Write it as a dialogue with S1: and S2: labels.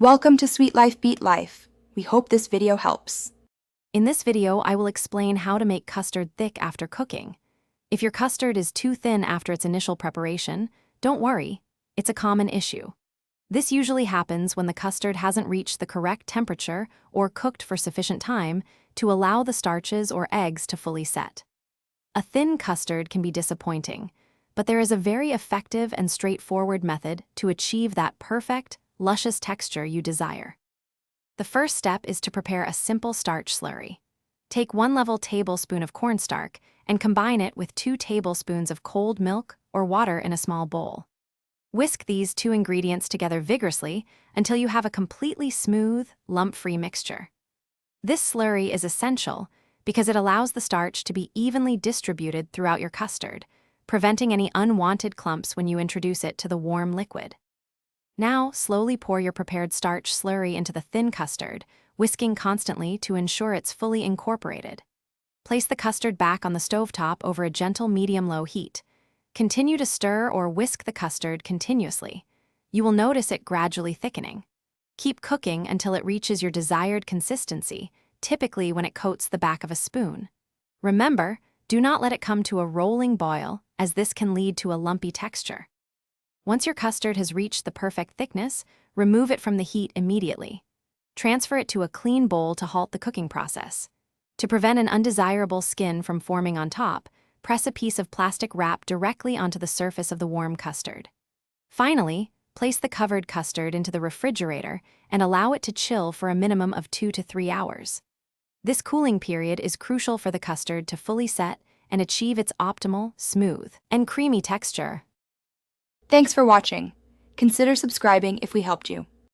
S1: Welcome to Sweet Life Beat Life. We hope this video helps.
S2: In this video, I will explain how to make custard thick after cooking. If your custard is too thin after its initial preparation, don't worry, it's a common issue. This usually happens when the custard hasn't reached the correct temperature or cooked for sufficient time to allow the starches or eggs to fully set. A thin custard can be disappointing, but there is a very effective and straightforward method to achieve that perfect, luscious texture you desire. The first step is to prepare a simple starch slurry. Take 1 level tablespoon of cornstarch and combine it with 2 tablespoons of cold milk or water in a small bowl. Whisk these 2 ingredients together vigorously until you have a completely smooth, lump-free mixture. This slurry is essential because it allows the starch to be evenly distributed throughout your custard, preventing any unwanted clumps when you introduce it to the warm liquid. Now, slowly pour your prepared starch slurry into the thin custard, whisking constantly to ensure it's fully incorporated. Place the custard back on the stovetop over a gentle medium-low heat. Continue to stir or whisk the custard continuously. You will notice it gradually thickening. Keep cooking until it reaches your desired consistency, typically when it coats the back of a spoon. Remember, do not let it come to a rolling boil, as this can lead to a lumpy texture. Once your custard has reached the perfect thickness, remove it from the heat immediately. Transfer it to a clean bowl to halt the cooking process. To prevent an undesirable skin from forming on top, press a piece of plastic wrap directly onto the surface of the warm custard. Finally, place the covered custard into the refrigerator and allow it to chill for a minimum of 2 to 3 hours. This cooling period is crucial for the custard to fully set and achieve its optimal, smooth, and creamy texture.
S1: Thanks for watching. Consider subscribing if we helped you.